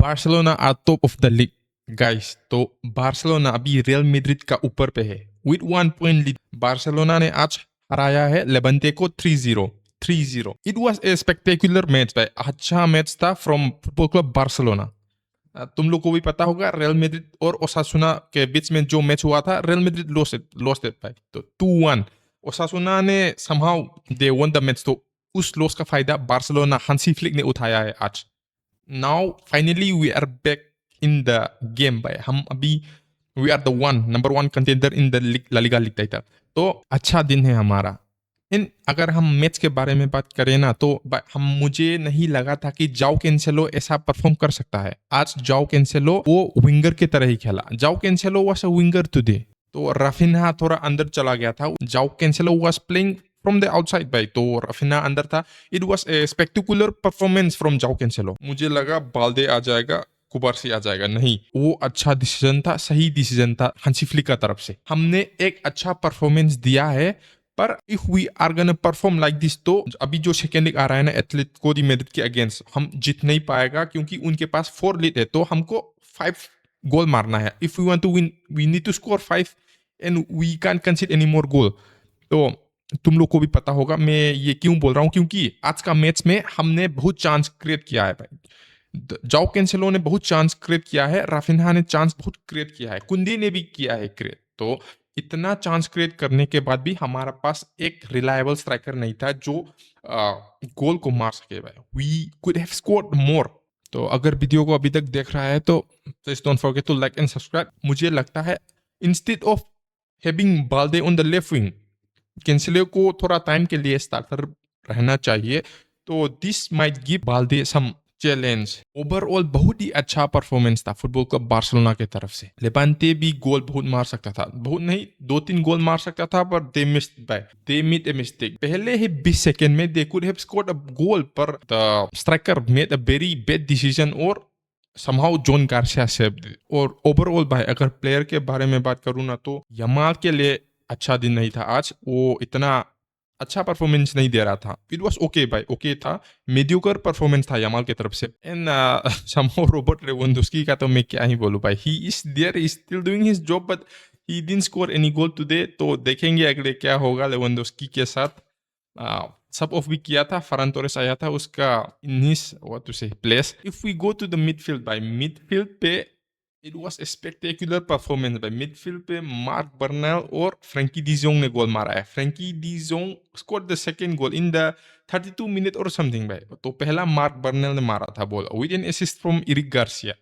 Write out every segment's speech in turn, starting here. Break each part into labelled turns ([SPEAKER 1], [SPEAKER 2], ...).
[SPEAKER 1] Barcelona are top of the league guys. तो Barcelona अभी Real Madrid का ऊपर पे है विद 1 पॉइंट लीड। बार्सिलोना ने आज हराया है लेवेंटे को 3-0। It was a spectacular match भाई, अच्छा मैच था फ्रॉम फुटबॉल क्लब बार्सिलोना। तुम लोग को भी पता होगा रियल मैड्रिड और ओसासुना के बीच में जो मैच हुआ था, रियल मैड्रिड लॉस्ट इट भाई, तो 2-1। ओसासुना ने somehow they one the match, तो उस लॉस का फायदा बार्सिलोना हांसी फ्लिक ने उठाया है आज। Now finally we are back in the game भाई। हम अभी we are the number one contender in the La Liga league title. तो अच्छा दिन है हमारा। अगर हम मैच के बारे में बात करें ना, तो मुझे नहीं लगा था कि जाओ कैंसेलो ऐसा परफॉर्म कर सकता है। आज जाओ कैंसेलो वो विंगर की तरह ही खेला। जाओ Cancelo was a winger today. तो राफिन्हा थोड़ा अंदर चला गया था। जाओ Cancelo was playing from the outside भाई, तो राफिन्हा अंदर था। It was a spectacular performance from जाओ कैंसेलो। मुझे लगा बाल्दे आ जाएगा, कुबार्सी आ जाएगा, नहीं, वो अच्छा डिसीजन था, सही डिसीजन था हांसी फ्लिक का तरफ से। हमने एक अच्छा परफॉर्मेंस दिया है, पर if we are gonna perform like this, तो अभी जो सेकेंड लीग आ रहा है ना एथलेटिको दी मैड्रिड के अगेंस्ट, हम जीत नहीं पाएगा क्योंकि उनके पास 4 लीड है। तो हमको 5 गोल मारना है। If we want to win we need to score 5 and we can कंसीड any more गोल। तो तुम लोग को भी पता होगा मैं ये क्यों बोल रहा हूँ, क्योंकि आज का मैच में हमने बहुत चांस क्रिएट किया है भाई। जाओ कैंसेलो ने बहुत चांस क्रिएट किया है, राफिन्हा ने चांस बहुत क्रिएट किया है, कुंदे ने भी किया है क्रिएट। तो इतना चांस क्रिएट करने के बाद भी हमारा पास एक रिलायबल स्ट्राइकर नहीं था जो गोल को मार सके भाई। We could have scored more. तो अगर वीडियो को अभी तक देख रहा है तो please don't forget to like and subscribe. मुझे लगता है instead of having बाल्दे on the left wing, Cancelo को थोड़ा टाइम के लिए स्टार्टर रहना चाहिए। तो this might give बाल्दे some challenge. Overall बहुत ही अच्छा परफॉर्मेंस था फुटबॉल क्लब बार्सिलोना की तरफ से। लेवांटे भी गोल बहुत मार सकता था, बहुत नहीं 2-3 गोल मार सकता था, पर दे मेड ए मिस्टेक। पहले ही 20 सेकंड में they could have scored a गोल, पर the striker made a very bad decision और somehow John Garcia saved it. और ओवरऑल भाई अगर प्लेयर के बारे में बात करूँ ना, तो यमाल के लिए अच्छा दिन नहीं था आज। वो इतना अच्छा परफॉर्मेंस नहीं दे रहा था। इट वाज ओके भाई, ओके था, मीडियोकर परफॉर्मेंस था यमाल की तरफ से। एंड समहाउ रॉबर्ट लेवेंडोस्की का तो मैं क्या ही बोलूं भाई, he is there, he still doing his job, but he didn't score any goal today. तो देखेंगे अगले क्या होगा लेवेंडोस्की के साथ। सब ऑफ भी किया था, फरहान टोरेस आया था उसका in his what to say place. If we go to the midfield भाई, मिडफील्ड पे it was a spectacular performance भाई। मिडफील्ड पे मार्क बर्नल और फ्रैंकी डी जोंग ने गोल मारा है। Frenkie de Jong scored the second goal in the 32 minute और something भाई। तो पहला मार्क बर्नल ने मारा था ball with an assist from Eric Garcia.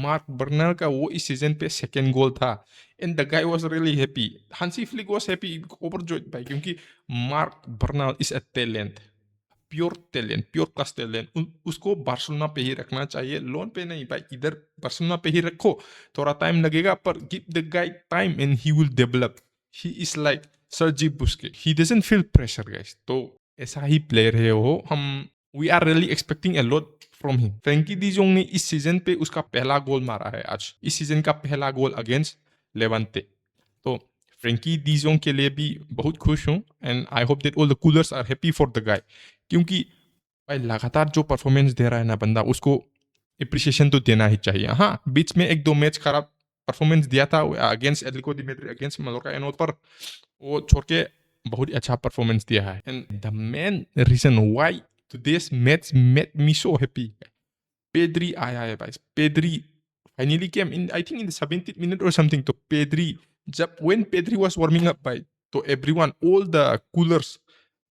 [SPEAKER 1] Marc Bernal का वो इस सीजन पे सेकंड गोल था and the guy was really happy. Hansi Flick was happy overjoyed भाई, क्योंकि Marc Bernal is a talent, pure talent, pure class talent. उसको Barcelona पे ही रखना चाहिए, लोन पे नहीं भाई। इधर बार्सिलोना पे ही रखो, थोड़ा टाइम लगेगा पर give the guy time and he will develop. He is like सर्जी Busquets, he doesn't feel pressure guys. तो ऐसा ही प्लेयर है वो। हम we are really expecting a lot from him. Frankie de Jong ने इस सीजन पे उसका पहला गोल मारा है आज, इस सीजन का पहला गोल अगेंस्ट लेवांटे। तो फ्रैंकी डी जोंग के लिए भी बहुत खुश हूँ and I hope that all the culers are happy for the guy, क्योंकि भाई लगातार जो परफॉर्मेंस दे रहा है ना बंदा, उसको अप्रिसिएशन तो देना ही चाहिए। हाँ, बीच में 1-2 मैच खराब परफॉर्मेंस दिया था against Atletico the Madrid, against Mallorca and all, पर वो छोड़ के बहुत ही अच्छा परफॉर्मेंस दिया है। And the main reason why today's match made me so happy, Pedri आया है भाई। Pedri finally came in, I think in the 70th minute और समथिंग। तो पेद्री जब when Pedri was warming up भाई, तो everyone, all the culers,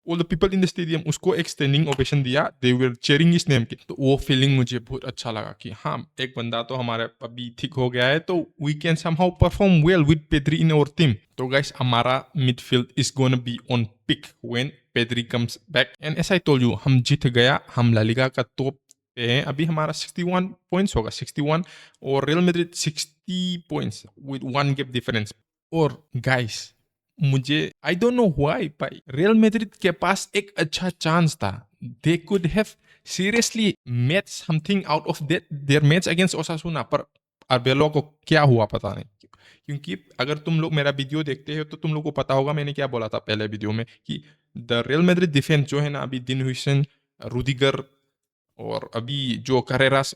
[SPEAKER 1] all the people in the stadium उसको एक स्टैंडिंग ओवेशन दिया, they were cheering his name. तो वो फीलिंग मुझे बहुत अच्छा लगा कि हाँ, एक बंदा तो हमारा अभी ठीक हो गया है, तो we can somehow perform well with Pedri in our team. तो गाइस हमारा midfield is gonna be on peak when Pedri comes back. And as I told you, हम जीत गया, हम ला लीगा का टॉप पे हैं। अभी हमारा 61 पॉइंट्स होगा, 61, और real Madrid 60 points with 1 gap difference. और गाइस मुझे आई डोंट नो व्हाई भाई, रियल मैड्रिड के पास एक अच्छा चांस था। They could have seriously made something out of their match against ओसासुना, पर अरबेलो को क्या हुआ पता नहीं। क्योंकि अगर तुम लोग मेरा वीडियो देखते हो तो तुम लोग को पता होगा मैंने क्या बोला था पहले वीडियो में, कि द रियल मैड्रिड डिफेंस जो है ना, अभी दिन हुइसन, रुदिगर और अभी जो Carreras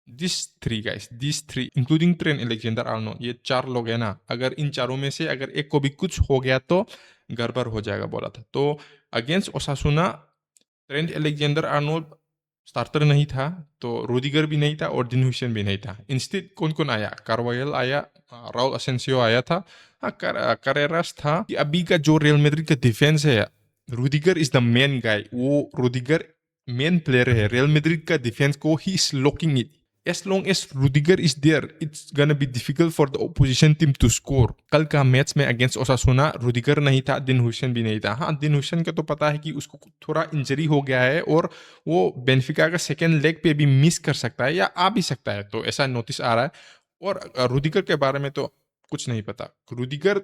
[SPEAKER 1] this three including Trent Alexander Arnold, ये 4 लोग हैं ना, अगर इन चारों में से अगर एक को भी कुछ हो गया तो गड़बड़ हो जाएगा बोला था। तो against ओसासुना Trent Alexander Arnold starter नहीं था, तो रूडिगर भी नहीं था और डीन हुइसन भी नहीं था। इंस्टेड कौन कौन आया? कार्वायल आया, राउल असेंसियो आया था, कारेरास था। कि अभी का जो रियल मैड्रिड का डिफेंस है, Rudiger is the main guy. वो रूडिगर मेन प्लेयर है रियल मैड्रिड का डिफेंस को, he is locking it. As long as Rudiger is there, it's gonna be difficult for the opposition team to score. कल का match में against ओसासुना Rudiger नहीं था, dean हुइसन भी नहीं था। हाँ, डीन हुइसन का तो पता है कि उसको थोड़ा इंजरी हो गया है और वो बेनिफिका का सेकेंड लेग पे भी मिस कर सकता है या आ भी सकता है, तो ऐसा नोटिस आ रहा है। और रूडिगर के बारे में तो कुछ नहीं पता। रूडिगर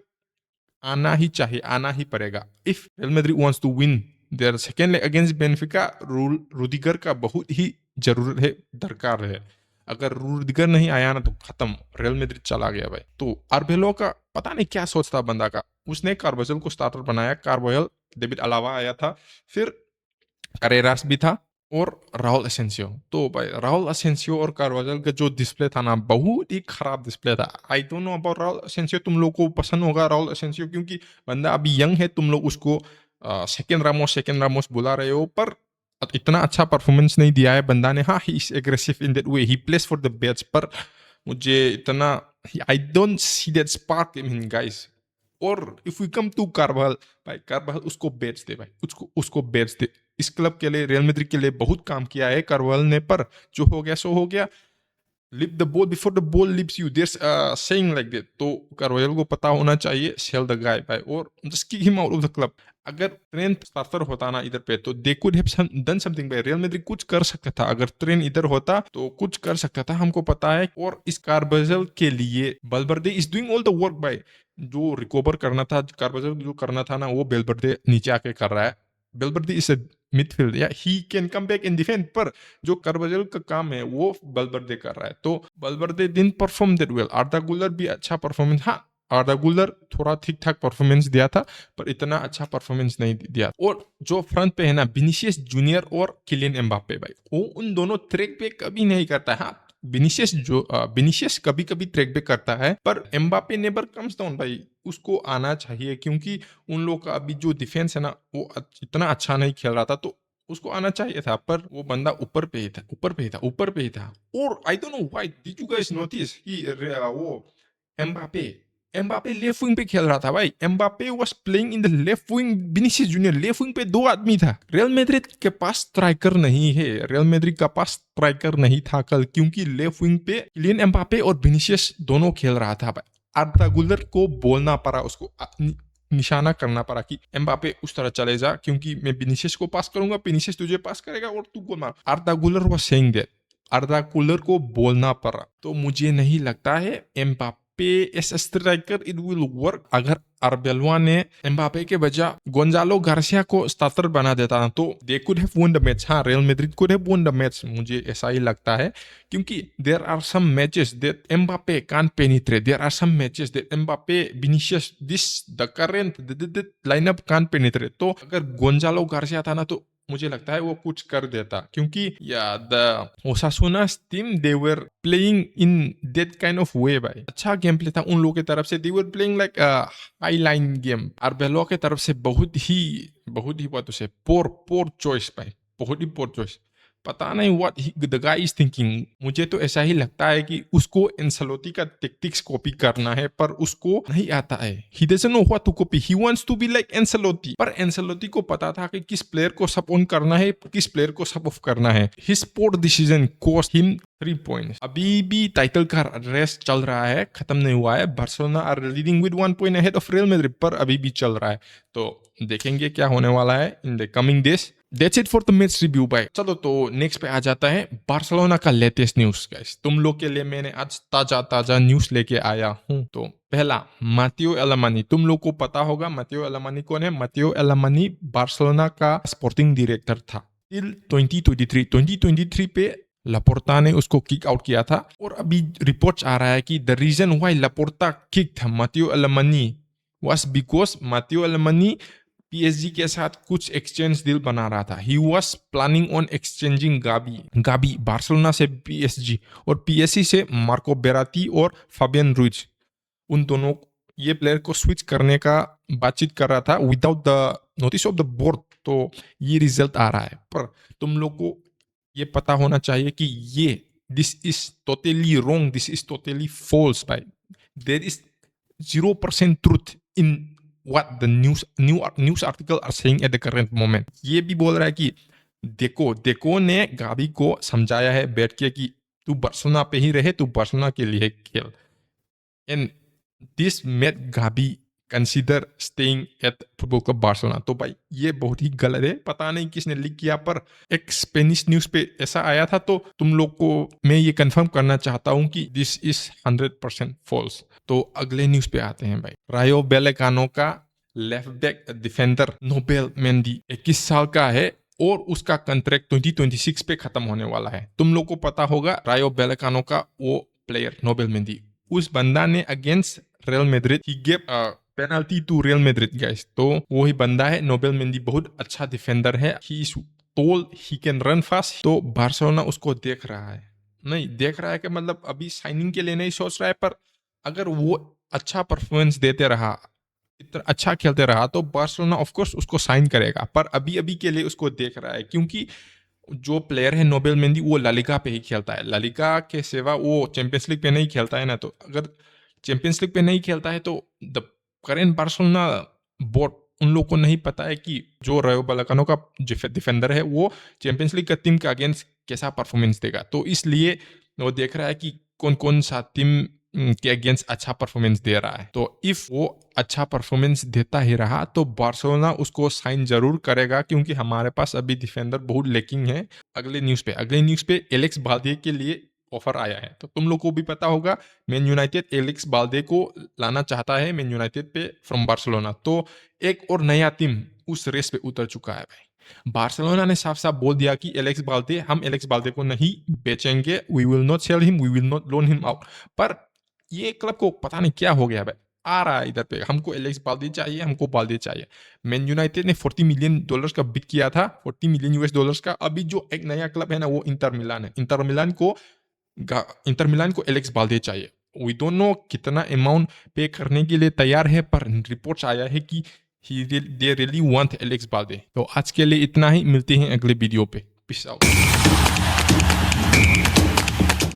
[SPEAKER 1] आना ही चाहिए, आना ही पड़ेगा। If Real Madrid wants to win their second leg against Benfica, Rudiger का बहुत ही जरूरत है, दरकार है। अगर रूडिगर नहीं आया ना तो खत्म, रियल मैड्रिड चला गया भाई। तो आर्बेलो का पता नहीं क्या सोचता बंदा का, उसने कार्वाजल को स्टार्टर बनाया। कार्वाजल, डेविड अलावा आया था, फिर करेरास भी था और राहुल असेंसियो। तो भाई राहुल असेंसियो और कार्वाजल का जो डिस्प्ले था ना, बहुत ही खराब डिस्प्ले था। I don't know about Rahul Asensio, तुम लोग को पसंद होगा राहुल असेंसियो क्योंकि बंदा अभी यंग है, तुम लोग उसको सेकेंड रामोस बुला रहे हो, पर इतना अच्छा परफॉर्मेंस नहीं दिया है बंदा ने। हाँ, he is aggressive in that way, he place for the bats, पर मुझे इतना I don't see that spark in him guys. और इफ वी कम टू कार्वाल, भाई कार्वाल उसको बैट्स दे भाई, उसको बैट्स दे। इस क्लब के लिए, रियल मैड्रिड के लिए बहुत काम किया है कार्वाल ने, पर जो हो गया सो हो गया। Leave the ball before the ball leaves you, they're saying like that. तो कार्वाल को पता होना चाहिए सेल द गाय भाई, और just kick him out of the club. अगर ट्रेंट स्टार्टर होता ना इधर पे, तो they could have done something भाई। रियल मैड्रिड कुछ कर सकता था, अगर ट्रेंट इधर होता तो कुछ कर सकता था, हमको पता है। और इस कार्वाजल के लिए Valverde is doing all the work भाई। जो रिकवर करना था, कार्वाजल जो करना था ना, वो वेलवर्डे नीचे आके कर रहा है। वेलवर्डे इज अ मिडफील्ड, या he can come back in defence, पर जो कार्वाजल का काम है वो वेलवर्डे कर रहा है। तो Valverde didn't perform that well. आर्दा गुलर भी अच्छा परफॉर्मेंस, हाँ आर्दा गुलर थोड़ा ठीक ठाक परफॉर्मेंस दिया था, पर इतना अच्छा परफॉर्मेंस नहीं दिया। और जो फ्रंट पे है ना, विनीसियस जूनियर और किलियन एम्बापे भाई, वो उन दोनों ट्रैक पे कभी नहीं करता है। हाँ, विनीसियस कभी कभी ट्रैक पे करता है, पर एम्बापे नेवर कम्स डाउन भाई। उसको आना चाहिए, क्योंकि उन लोग का अभी जो डिफेंस है ना, वो इतना अच्छा नहीं खेल रहा था, तो उसको आना चाहिए था, पर वो बंदा ऊपर पे ही था। और I don't know why, did you guys notice कि वो एम्बापे लेफ्ट विंग पे खेल रहा था भाई। Mbappe was playing in the left wing, Vinicius junior left wing पे 2 आदमी था। रियल मैड्रिड के पास स्ट्राइकर नहीं है, रियल मैड्रिड का पास स्ट्राइकर नहीं था कल, क्योंकि लेफ्ट विंग पे किलियन एम्बापे और विनीसियस दोनों खेल रहा था भाई। आर्दा गुलर को बोलना पड़ा, उसको निशाना करना पड़ा कि एम्बापे उस तरह चले जा, क्योंकि मैं विनीसियस को पास करूंगा, विनीसियस तुझे पास करेगा और तू गोल मार। आर्दा गुलर वाज सेइंग दैट, आर्दा गुलर को बोलना पड़ा। तो मुझे नहीं लगता है Mbappe S striker it will work. अगर आर्बेलोआ ने एम्बापे के बजाय गोंजालो गार्सिया को स्टार्टर बना देता ना, तो they could have won the match. हाँ, real Madrid could have won the match, मुझे ऐसा ही लगता है, क्योंकि there are some matches that Mbappe can't penetrate, there are some matches that Mbappe, Vinicius, this the current lineup can't penetrate. तो अगर Gonzalo Garcia था ना, तो मुझे लगता है वो कुछ कर देता, क्योंकि या the ओसासुना's team they were playing in that kind of वे भाई। अच्छा गेम प्ले था उन लोगों की तरफ से, दे were playing like high line game. आर्बेलो के तरफ से बहुत ही बात से पोर चॉइस भाई, बहुत ही पोर चॉइस। पता नहीं what the guy is thinking. मुझे तो ऐसा ही लगता है कि उसको एंसेलोटी का टैक्टिक्स कॉपी करना है, पर उसको नहीं आता है। He doesn't know what to copy, he wants to be like Ancelotti. पर एंसेलोटी को पता था कि किस प्लेयर को सब ऑन करना है, किस प्लेयर को सब ऑफ करना है। हिज पोर डिसीजन कॉस्ट हिम 3 पॉइंट्स। अभी भी टाइटल का रेस चल रहा है, खत्म नहीं हुआ है। Barcelona are leading with 1 point ahead of Real Madrid, पर अभी भी चल रहा है। तो देखेंगे क्या होने वाला है in the coming days. That's it for the match review भाई। चलो तो नेक्स्ट पे आ जाता है बार्सिलोना का लेटेस्ट न्यूज गाइस। तुम लोग के लिए मैंने आज ताजा न्यूज लेके आया हूँ। तो पहला, मातियो एलामानी। तुम लोग को पता होगा मातियो एलामानी कौन है। मातियो एलामानी बार्सिलोना का स्पोर्टिंग डायरेक्टर था टिल 2023 पे लापोर्टा ने उसको किक आउट किया था। और अभी रिपोर्ट्स आ रहा है कि the reason why Laporta kick था मातियो एलामानी was because मातियो एलामानी PSG के साथ कुछ एक्सचेंज डील बना रहा था. He was planning on exchanging Gabi Barcelona से PSG और PSG से मार्को बेराती और फाबियन रुइज, उन दोनों ये प्लेयर को स्विच करने का बातचीत कर रहा था without the notice of the board. तो ये रिजल्ट आ रहा है, पर तुम लोग को ये पता होना चाहिए कि ये this is totally wrong, this is totally false भाई. There is 0% truth in what the news article are saying at the current moment. ये भी बोल रहा है कि देखो ने गाबी को समझाया है बैठ के कि तू बार्सिलोना पे ही रहे, तू बार्सिलोना के लिए खेल. And this made Gabi consider staying at football club Barcelona. तो भाई ये बहुत ही गलत है. पता नहीं किसने लीक किया, पर एक स्पेनिश न्यूज पे ऐसा आया था. तो तुम लोग को मैं ये कंफर्म करना चाहता हूँ कि दिस इज 100% फॉल्स. तो अगले न्यूज पे आते हैं भाई. रायो वेलेकानो का left back defender Nobel Mendy 21 साल का है और उसका कॉन्ट्रैक्ट 2026 पे खत्म होने वाला है. तुम लोग को पता होगा रायो वेलेकानो का वो प्लेयर नोबेल मेंडी, उस बंदा ने against Real Madrid he gave penalty to Real Madrid guys. तो वो ही बंदा है नोबेल मेंडी. बहुत अच्छा डिफेंडर है. He is tall, he can run fast. तो बार्सिलोना उसको देख रहा है, नहीं देख रहा है कि मतलब अभी साइनिंग के लिए नहीं सोच रहा है, पर अगर वो अच्छा परफॉर्मेंस देते रहा, इतना अच्छा खेलते रहा, तो बार्सिलोना ऑफ कोर्स उसको साइन करेगा. पर अभी के लिए उसको देख रहा है, क्योंकि जो प्लेयर है नोबेल मेंडी वो लालिगा पे ही खेलता है. लालिगा के सिवा वो चैंपियंस लीग पे नहीं खेलता है ना. तो अगर चैंपियंस लीग पे नहीं खेलता है तो द करेंट बार्सिलोना बोर्ड, उन लोग को नहीं पता है कि जो रायो वेलेकानो का डिफेंडर है वो चैंपियंस लीग का टीम के अगेंस्ट कैसा परफॉर्मेंस देगा. तो इसलिए वो देख रहा है कि कौन कौन सा टीम के अगेंस्ट अच्छा परफॉर्मेंस दे रहा है. तो इफ वो अच्छा परफॉर्मेंस देता ही रहा तो बार्सिलोना उसको साइन जरूर करेगा, क्योंकि हमारे पास अभी डिफेंडर बहुत लेकिंग है. अगले न्यूज पे एलेक्स बाल्दे के लिए ऑफर आया है. तो तुम लोग को भी पता होगा मैन यूनाइटेड एलेक्स बाल्दे को लाना चाहता है मैन यूनाइटेड पे फ्रॉम बार्सिलोना. तो एक और नया टीम उस रेस पे उतर चुका है भाई. बार्सिलोना ने साफ साफ बोल दिया कि हम एलेक्स बाल्दे को नहीं बेचेंगे, we will not sell him, we will not loan him out. पर ये क्लब को पता नहीं क्या हो गया भाई, आ रहा है इधर पे हमको एलेक्स बाल्दे चाहिए, हमको बाल्दे चाहिए. मैन यूनाइटेड ने $40 मिलियन का बिड किया था, $40 मिलियन का. अभी जो एक नया क्लब है ना वो इंटर मिलान है. इंटर मिलान को एलेक्स बाल्दे चाहिए. वी डोंट नो कितना अमाउंट पे करने के लिए तैयार है, पर रिपोर्ट्स आया है कि दे रियली वांट एलेक्स बाल्दे. तो आज के लिए इतना ही, मिलते हैं अगले वीडियो पे. Peace out.